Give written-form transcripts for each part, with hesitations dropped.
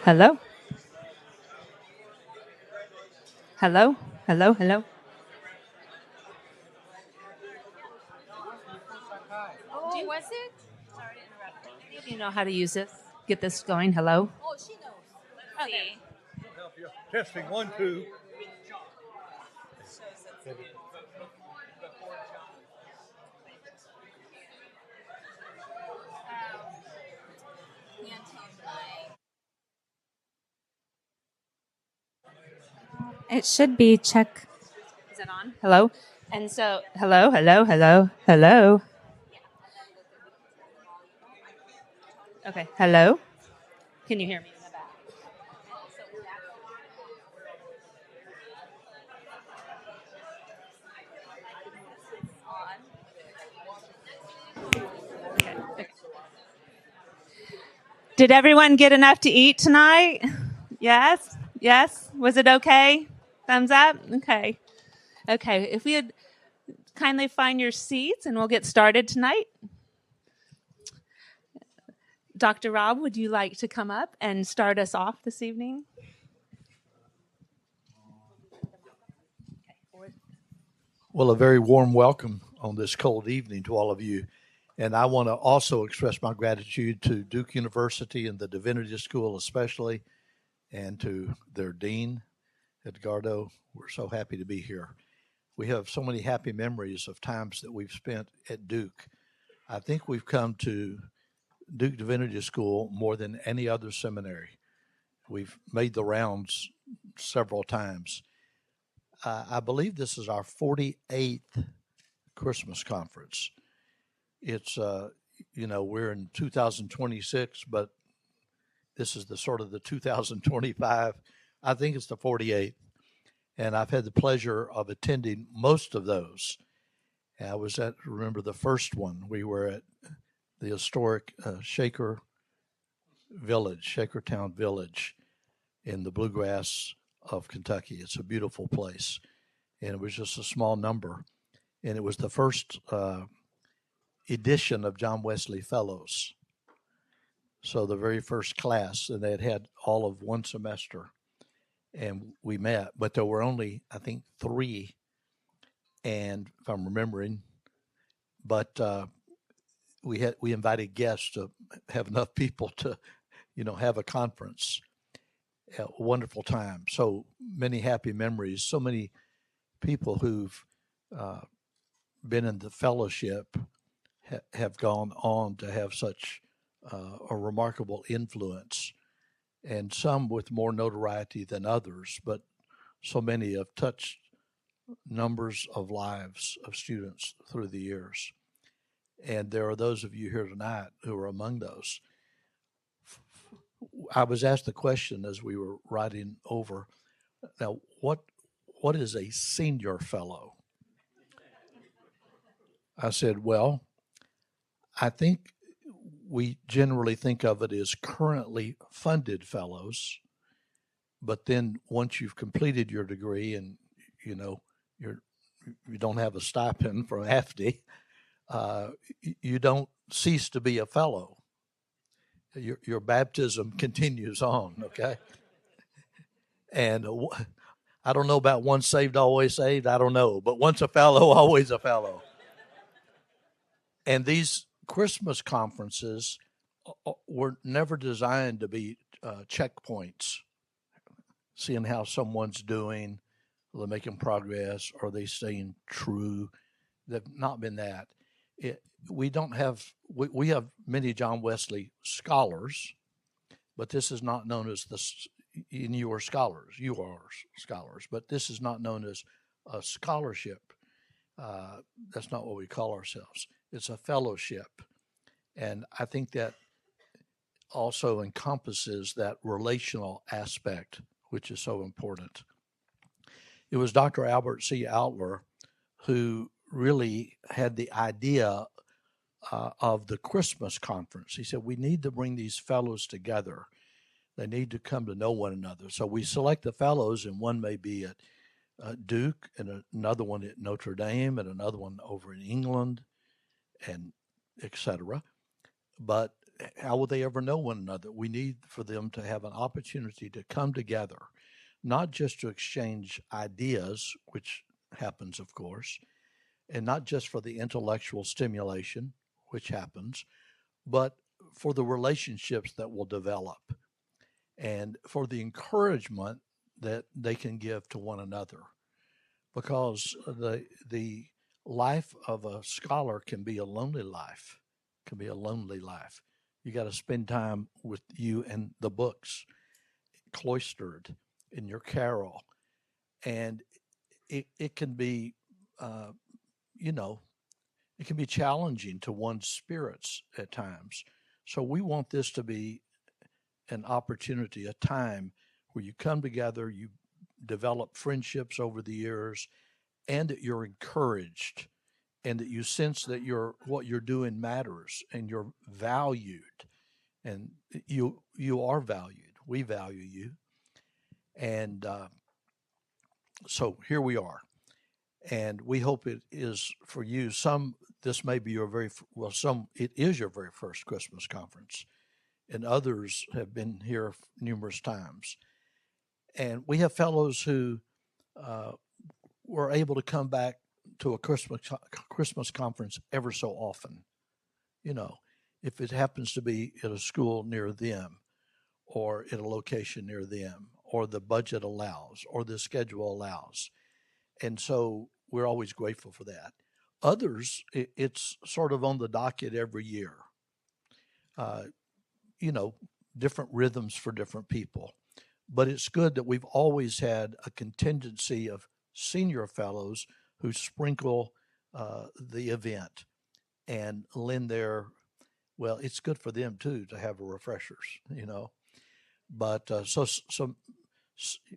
Hello? Hello? Hello? Hello? Oh, was it? Sorry to interrupt. Any of you know how to use this? Get this going. Hello? Oh, she knows. Okay. Help you. Testing 1, 2. Can't tell my. It should be check. Is it on? Hello? And so, hello, hello, hello, hello. Okay, hello? Can you hear me in the back? Okay. Did everyone get enough to eat tonight? Yes? Yes? Was it okay? Thumbs up? Okay. Okay, if we would kindly find your seats and we'll get started tonight. Dr. Rob, would you like to come up and start us off this evening? Well, a very warm welcome on this cold evening to all of you. And I want to also express my gratitude to Duke University and the Divinity School especially, and to their dean, Edgardo. We're so happy to be here. We have so many happy memories of times that we've spent at Duke. I think we've come to Duke Divinity School more than any other seminary. We've made the rounds several times. I believe this is our 48th Christmas conference. It's, we're in 2026, but this is the sort of the 2025. I think it's the 48th. And I've had the pleasure of attending most of those. I was remember the first one. We were at the historic Shakertown Village in the bluegrass of Kentucky. It's a beautiful place. And it was just a small number. And it was the first edition of John Wesley Fellows. So the very first class, and they had all of one semester. And we met, but there were only, I think, 3. And if I'm remembering, but we invited guests to have enough people to, have a conference. A wonderful time. So many happy memories. So many people who've been in the fellowship have gone on to have such a remarkable influence, and some with more notoriety than others, but so many have touched numbers of lives of students through the years. And there are those of you here tonight who are among those. I was asked the question as we were riding over, now, what is a senior fellow? I said, well, I think we generally think of it as currently funded fellows, but then once you've completed your degree and you don't have a stipend from AFTE, you don't cease to be a fellow. Your baptism continues on, okay? And I don't know about once saved, always saved. I don't know, but once a fellow, always a fellow. And these Christmas conferences were never designed to be checkpoints, seeing how someone's doing, are they making progress, are they staying true? They've not been that. We have many John Wesley scholars, but this is not known as you are scholars, but this is not known as a scholarship. That's not what we call ourselves. It's a fellowship. And I think that also encompasses that relational aspect, which is so important. It was Dr. Albert C. Outler who really had the idea of the Christmas conference. He said, we need to bring these fellows together. They need to come to know one another. So we select the fellows, and one may be at Duke, and another one at Notre Dame, and another one over in England, and etc. But how will they ever know one another? We need for them to have an opportunity to come together, not just to exchange ideas, which happens, of course, and not just for the intellectual stimulation, which happens, but for the relationships that will develop and for the encouragement that they can give to one another. Because the life of a scholar can be a lonely life, can be a lonely life. You got to spend time with you and the books, cloistered in your carrel, and it can be, uh, you know, it can be challenging to one's spirits at times. So we want this to be an opportunity, a time where you come together, you develop friendships over the years, and that you're encouraged and that you sense that what you're doing matters and you're valued and you are valued. We value you. And so here we are. And we hope it is for you. This may be it is your very first Christmas conference, and others have been here numerous times. And we have fellows who uh, were able to come back to a Christmas conference ever so often. You know, if it happens to be at a school near them, or at a location near them, or the budget allows, or the schedule allows. And so we're always grateful for that. Others, it's sort of on the docket every year. Uh, you know, different rhythms for different people. But it's good that we've always had a contingency of senior fellows who sprinkle the event and lend well, it's good for them too to have refreshers, you know. But so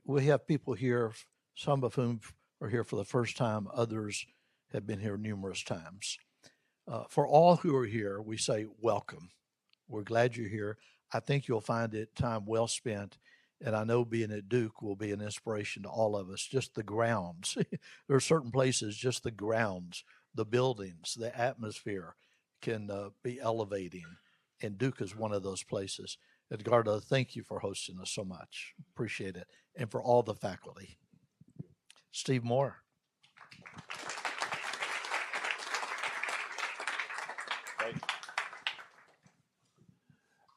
we have people here, some of whom are here for the first time, others have been here numerous times. For all who are here, we say welcome. We're glad you're here. I think you'll find it time well spent. And I know being at Duke will be an inspiration to all of us. Just the grounds. There are certain places, just the grounds, the buildings, the atmosphere can be elevating. And Duke is one of those places. Edgardo, thank you for hosting us so much. Appreciate it. And for all the faculty. Steve Moore.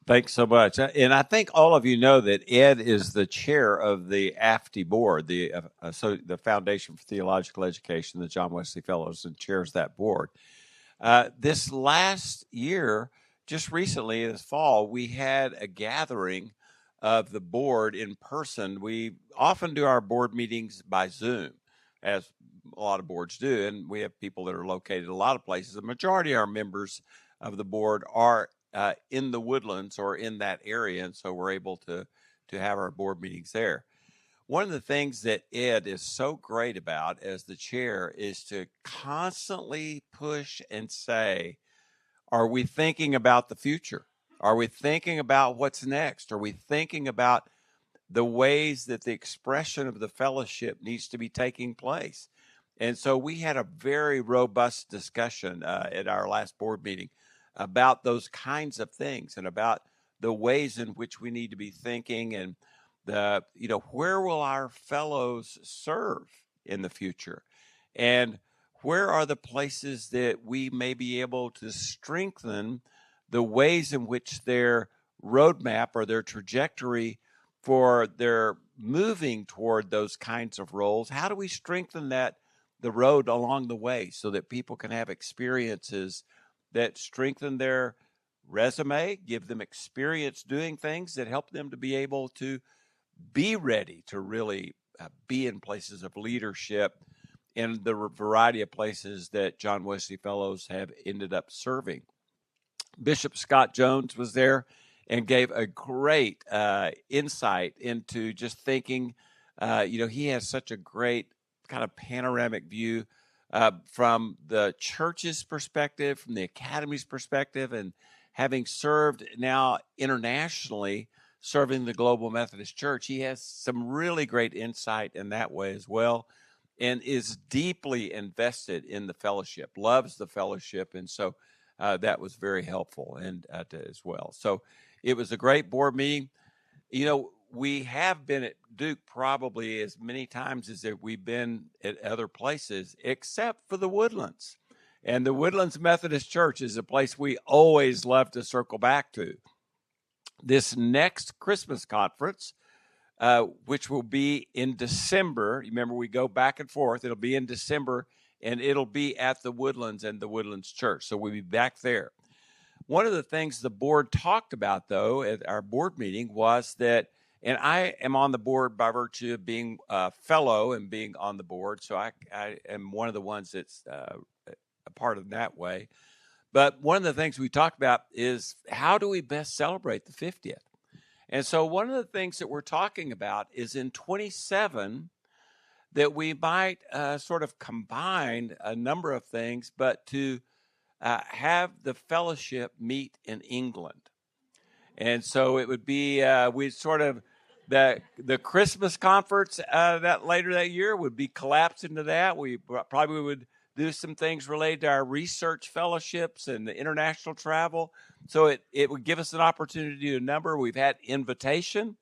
Thanks so much. And I think all of you know that Ed is the chair of the AFTE board, the Foundation for Theological Education, the John Wesley Fellows, and chairs that board. This last year, just recently this fall, we had a gathering of the board in person. We often do our board meetings by Zoom, as a lot of boards do, and we have people that are located a lot of places. The majority of our members of the board are in the Woodlands or in that area, and so we're able to have our board meetings there. One of the things that Ed is so great about as the chair is to constantly push and say, are we thinking about the future? Are we thinking about what's next? Are we thinking about the ways that the expression of the fellowship needs to be taking place? And so we had a very robust discussion at our last board meeting about those kinds of things and about the ways in which we need to be thinking and where will our fellows serve in the future? And where are the places that we may be able to strengthen the ways in which their roadmap or their trajectory for their moving toward those kinds of roles? How do we strengthen the road along the way so that people can have experiences that strengthen their resume, give them experience doing things that help them to be able to be ready to really be in places of leadership in the variety of places that John Wesley Fellows have ended up serving. Bishop Scott Jones was there and gave a great insight into just thinking. He has such a great kind of panoramic view from the church's perspective, from the academy's perspective, and having served now internationally, serving the Global Methodist Church, he has some really great insight in that way as well, and is deeply invested in the fellowship, loves the fellowship. And so that was very helpful and as well. So it was a great board meeting. We have been at Duke probably as many times as that we've been at other places, except for the Woodlands. And the Woodlands Methodist Church is a place we always love to circle back to. This next Christmas conference, which will be in December. Remember, we go back and forth. It'll be in December, and it'll be at the Woodlands and the Woodlands Church. So we'll be back there. One of the things the board talked about, though, at our board meeting was that, and I am on the board by virtue of being a fellow and being on the board, so I am one of the ones that's a part of that way. But one of the things we talked about is how do we best celebrate the 50th? And so one of the things that we're talking about is in 27 that we might sort of combine a number of things, but to have the fellowship meet in England. And so it would be we sort of the Christmas conference that later that year would be collapsed into that. We probably would do some things related to our research fellowships and the international travel. So it would give us an opportunity to do a number. We've had invitation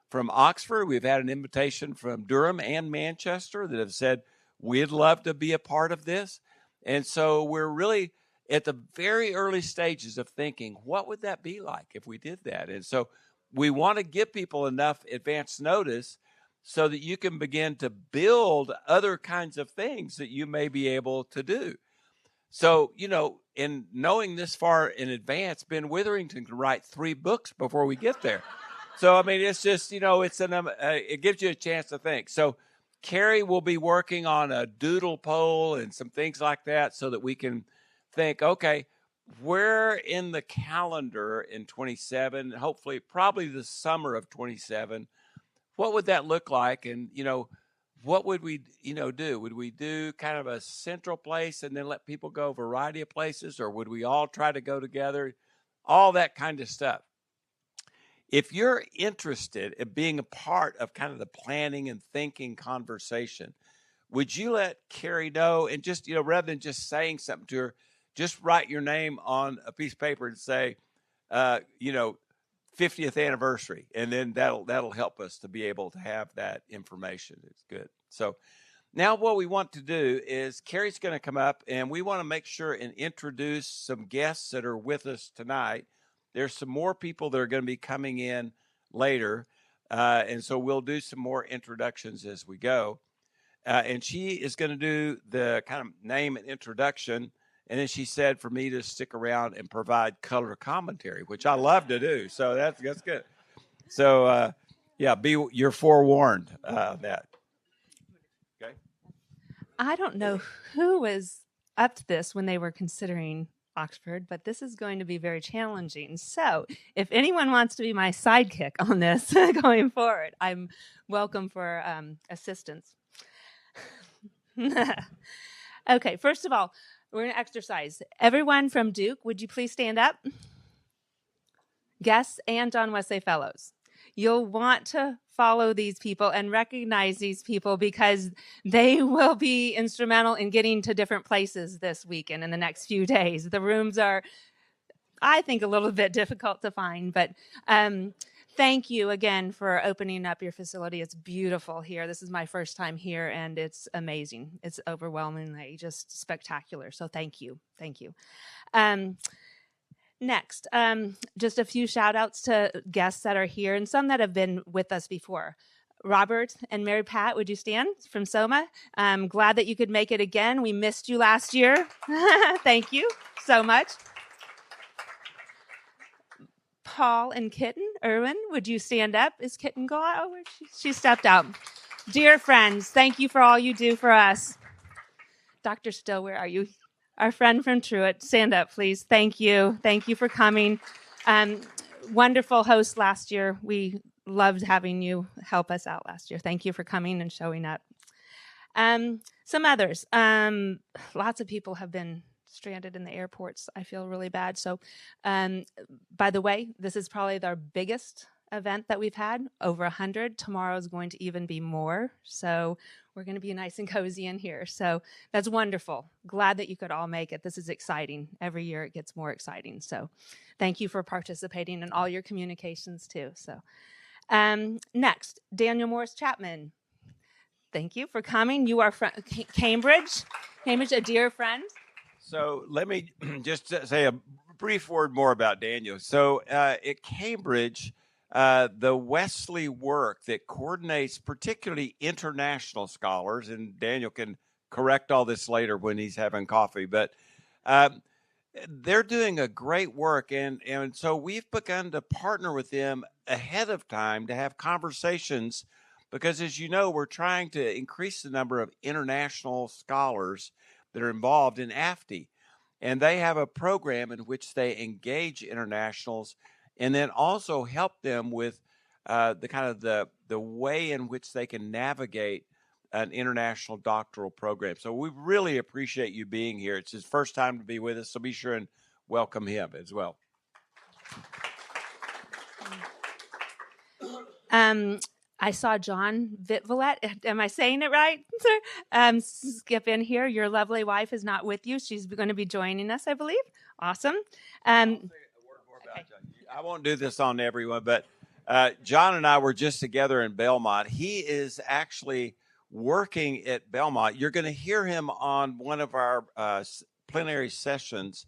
from Oxford. We've had an invitation from Durham and Manchester that have said, we'd love to be a part of this. And so we're really at the very early stages of thinking, what would that be like if we did that? And so we want to give people enough advance notice so that you can begin to build other kinds of things that you may be able to do. So, in knowing this far in advance, Ben Witherington can write 3 books before we get there. So, I mean, it's just, it gives you a chance to think. So Carrie will be working on a doodle poll and some things like that so that we can think, okay, where in the calendar in 27, hopefully probably the summer of 27, what would that look like? And, what would we, do? Would we do kind of a central place and then let people go a variety of places? Or would we all try to go together? All that kind of stuff. If you're interested in being a part of kind of the planning and thinking conversation, would you let Carrie know and just, rather than just saying something to her, just write your name on a piece of paper and say, 50th anniversary. And then that'll help us to be able to have that information. It's good. So now what we want to do is Carrie's going to come up and we want to make sure and introduce some guests that are with us tonight. There's some more people that are going to be coming in later. And so we'll do some more introductions as we go. And she is going to do the kind of name and introduction. And then she said for me to stick around and provide color commentary, which I love to do. So that's good. So, you're forewarned that. Okay. I don't know who was up to this when they were considering Oxford, but this is going to be very challenging. So if anyone wants to be my sidekick on this going forward, I'm welcome for assistance. Okay, first of all, we're going to exercise. Everyone from Duke, would you please stand up? Guests and John Wesley Fellows. You'll want to follow these people and recognize these people because they will be instrumental in getting to different places this weekend in the next few days. The rooms are, I think, a little bit difficult to find, but thank you again for opening up your facility. It's beautiful here. This is my first time here, and it's amazing. It's overwhelmingly just spectacular. So thank you. Thank you. Next, just a few shout outs to guests that are here and some that have been with us before. Robert and Mary Pat, would you stand from SOMA? I'm glad that you could make it again. We missed you last year. Thank you so much. Paul and Kitten, Irwin, would you stand up? Is Kitten gone? Oh, she stepped out. Dear friends, thank you for all you do for us. Dr. Still, where are you? Our friend from Truett, stand up, please. Thank you. Thank you for coming. Wonderful host last year. We loved having you help us out last year. Thank you for coming and showing up. Some others. Lots of people have been stranded in the airports. I feel really bad. So, by the way, this is probably our biggest event that we've had, over 100. Tomorrow is going to even be more. So we're going to be nice and cozy in here. So that's wonderful. Glad that you could all make it. This is exciting. Every year it gets more exciting. So thank you for participating in all your communications too. So next, Daniel Morris Chapman. Thank you for coming. You are from Cambridge, a dear friend. So let me just say a brief word more about Daniel. So at Cambridge, the Wesley work that coordinates particularly international scholars, and Daniel can correct all this later when he's having coffee, but they're doing a great work. And so we've begun to partner with them ahead of time to have conversations because, as you know, we're trying to increase the number of international scholars that are involved in AFTE. And they have a program in which they engage internationals and then also help them with the way in which they can navigate an international doctoral program. So we really appreciate you being here. It's his first time to be with us, so be sure and welcome him as well. I saw John Vitvalet. Am I saying it right, sir? Skip in here. Your lovely wife is not with you. She's going to be joining us, I believe. Awesome. I'll say a word more about John. I won't do this on everyone, but John and I were just together in Belmont. He is actually working at Belmont. You're going to hear him on one of our plenary sessions.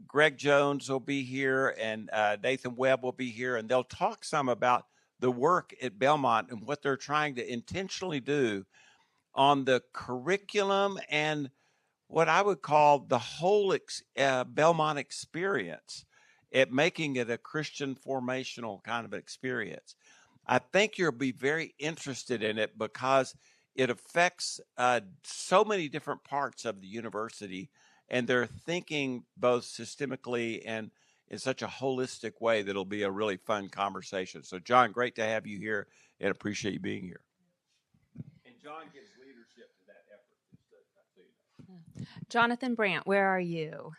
Greg Jones will be here and Nathan Webb will be here, and they'll talk some about the work at Belmont and what they're trying to intentionally do on the curriculum and what I would call the whole Belmont experience at making it a Christian formational kind of experience. I think you'll be very interested in it because it affects so many different parts of the university, and they're thinking both systemically and in such a holistic way that it'll be a really fun conversation. So, John, great to have you here and appreciate you being here. And John gives leadership to that effort. Just so you know. Jonathan Brandt, where are you?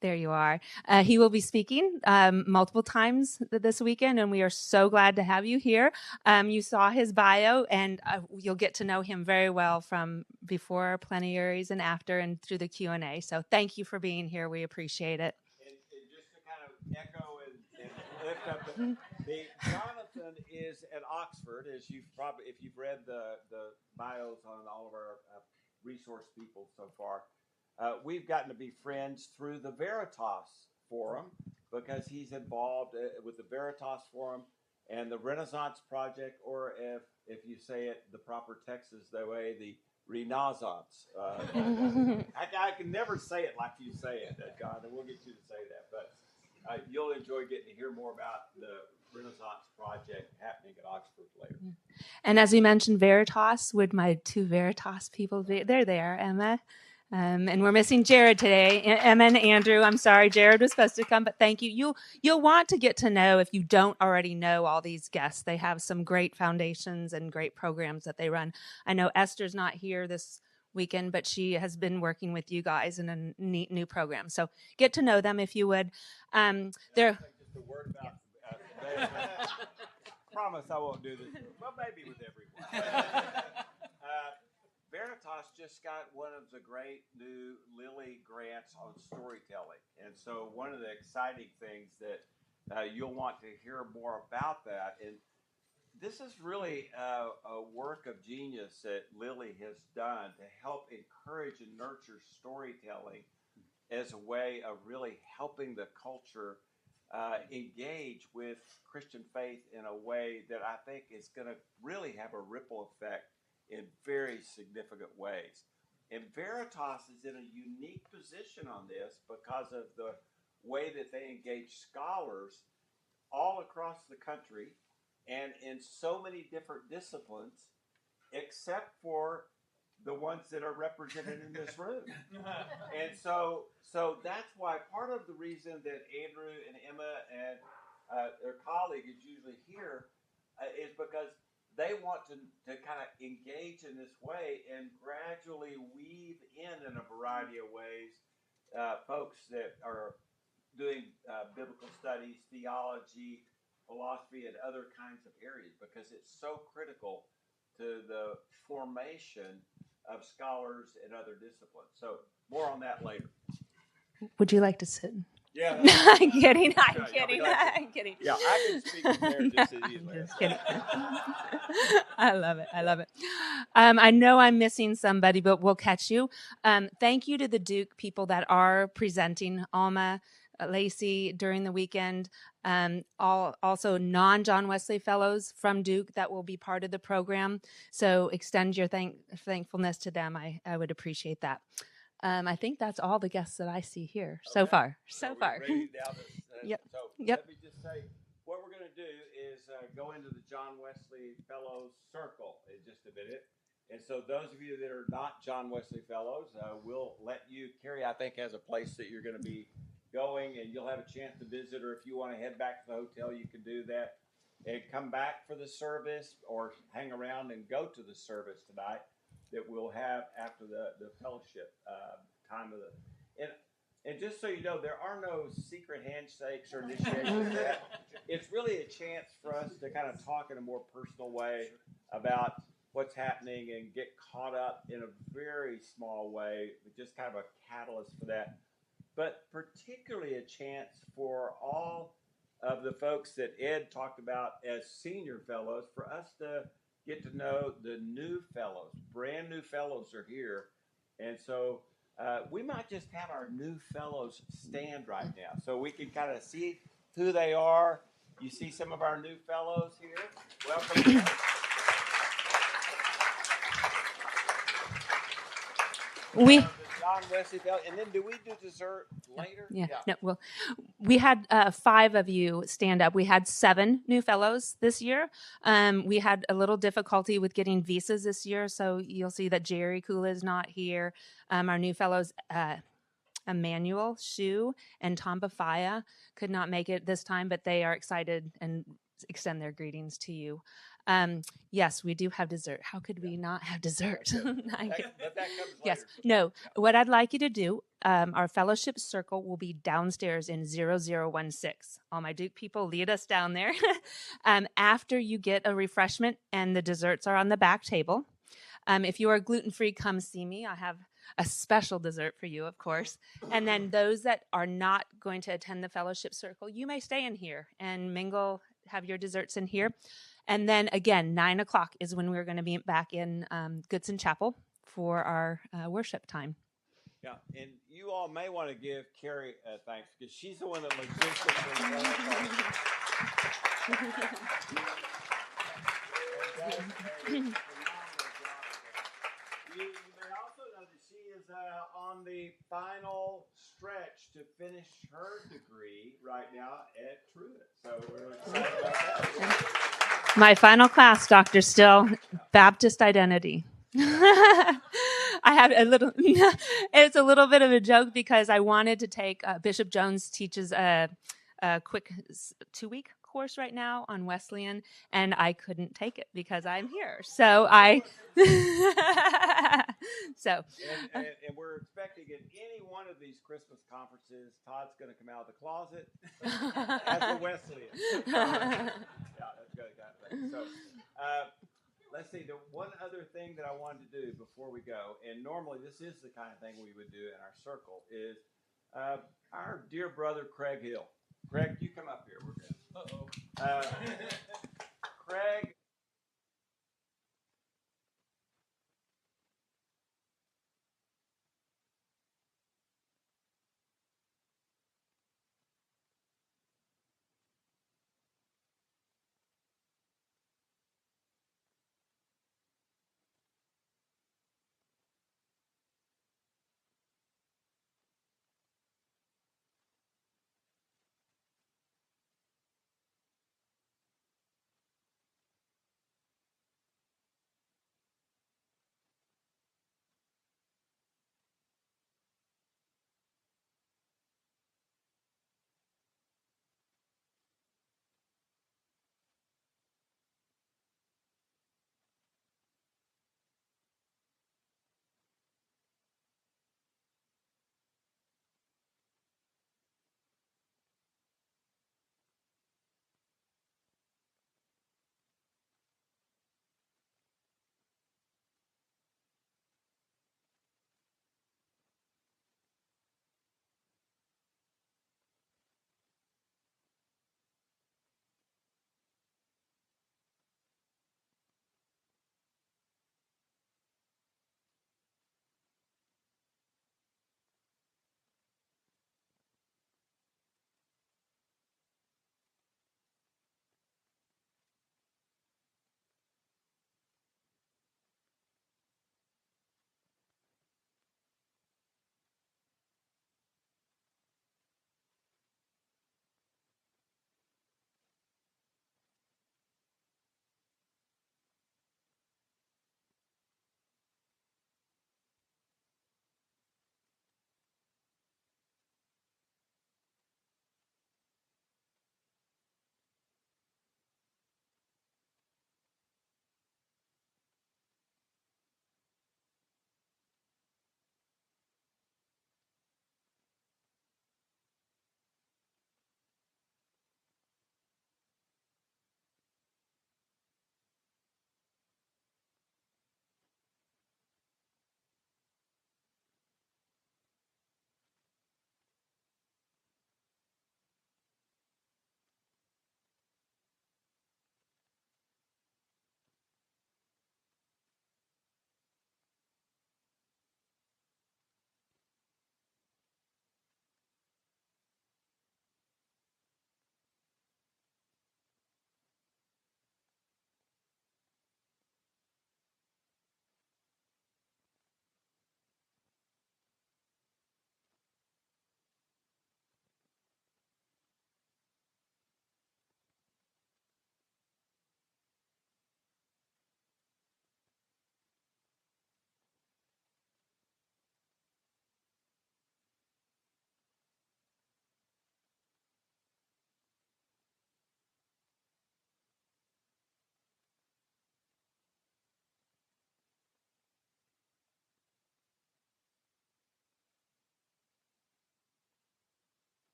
There you are. He will be speaking multiple times this weekend, and we are so glad to have you here. You saw his bio, and you'll get to know him very well from before plenaries and after and through the Q&A. So thank you for being here. We appreciate it. And just to kind of echo and lift up the Jonathan is at Oxford, as you've probably, if you've read the bios on all of our resource people so far. We've gotten to be friends through the Veritas Forum because he's involved with the Veritas Forum and the Renaissance Project, or if you say it the proper Texas way, the Renaissance. I can never say it like you say it, John, and we'll get you to say that. But you'll enjoy getting to hear more about the Renaissance Project happening at Oxford later. And as we mentioned, Veritas, would my two Veritas people be? They're there, Emma. And we're missing Jared today, Emma and Andrew. I'm sorry, Jared was supposed to come, but thank you. You'll want to get to know, if you don't already know all these guests. They have some great foundations and great programs that they run. I know Esther's not here this weekend, but she has been working with you guys in a neat new program. So get to know them if you would. They're just a word about. Promise I won't do this. Well, maybe with everyone. Veritas just got one of the great new Lilly grants on storytelling. And so one of the exciting things that you'll want to hear more about that. And this is really a work of genius that Lilly has done to help encourage and nurture storytelling as a way of really helping the culture engage with Christian faith in a way that I think is going to really have a ripple effect in very significant ways. And Veritas is in a unique position on this because of the way that they engage scholars all across the country and in so many different disciplines, except for the ones that are represented in this room. And so that's why part of the reason that Andrew and Emma and their colleague is usually here is because they want to kind of engage in this way and gradually weave in a variety of ways folks that are doing biblical studies, theology, philosophy and other kinds of areas because it's so critical to the formation of scholars in other disciplines. So more on that later. Would you like to sit? Yeah. I'm kidding. I'm kidding. I'm kidding. Yeah, I can speak from there just as I'm easily. just kidding. I love it. I love it. I know I'm missing somebody, but we'll catch you. Thank you to the Duke people that are presenting, Alma, Lacey, during the weekend. Also non-John Wesley Fellows from Duke that will be part of the program. So extend your thankfulness to them. I would appreciate that. I think that's all the guests that I see here so far. So far. Yep. So Yep. let me just say, what we're going to do is go into the John Wesley Fellows Circle in just a minute. And so those of you that are not John Wesley Fellows, we'll let you, Carrie, I think, has a place that you're going to be going, and you'll have a chance to visit, or if you want to head back to the hotel, you can do that. And come back for the service or hang around and go to the service tonight that we'll have after the fellowship time of the and just so you know, there are no secret handshakes or initiations. It's really a chance for us to kind of talk in a more personal way about what's happening and get caught up in a very small way, just kind of a catalyst for that. But particularly a chance for all of the folks that Ed talked about as senior fellows, for us to get to know the new fellows. Brand new fellows are here. And so we might just have our new fellows stand right now so we can kind of see who they are. You see some of our new fellows here. Welcome. We John Wesley Fellow. And then do we do dessert later? Yeah. No, well, we had 5 of you stand up. We had 7 new fellows this year. We had a little difficulty with getting visas this year, so you'll see that Jerry Kula is not here. Our new fellows, Emmanuel Shu and Tom Bafaya, could not make it this time, but they are excited and extend their greetings to you. Yes, we do have dessert. How could we not have dessert? But that comes Yes. later. No. What I'd like you to do, our fellowship circle will be downstairs in 0016. All my Duke people, lead us down there. After you get a refreshment, and the desserts are on the back table. If you are gluten-free, come see me. I have a special dessert for you, of course. And then those that are not going to attend the fellowship circle, you may stay in here and mingle, have your desserts in here. And then again, 9:00 is when we're going to be back in Goodson Chapel for our worship time. Yeah, and you all may want to give Carrie thanks because she's the one that logistically. You may also know that she is on the final stretch to finish her degree right now at Truett. So we're excited about that. My final class, Dr. Still, Baptist identity. I have a little, it's a little bit of a joke because I wanted to take, Bishop Jones teaches a quick 2-week course right now on Wesleyan, and I couldn't take it because I'm here. So And we're expecting at any one of these Christmas conferences, Todd's going to come out of the closet as a Wesleyan. Yeah, that's good. So, let's see. The one other thing that I wanted to do before we go, and normally this is the kind of thing we would do in our circle, is our dear brother Craig Hill. Craig, you come up here. We're good. Craig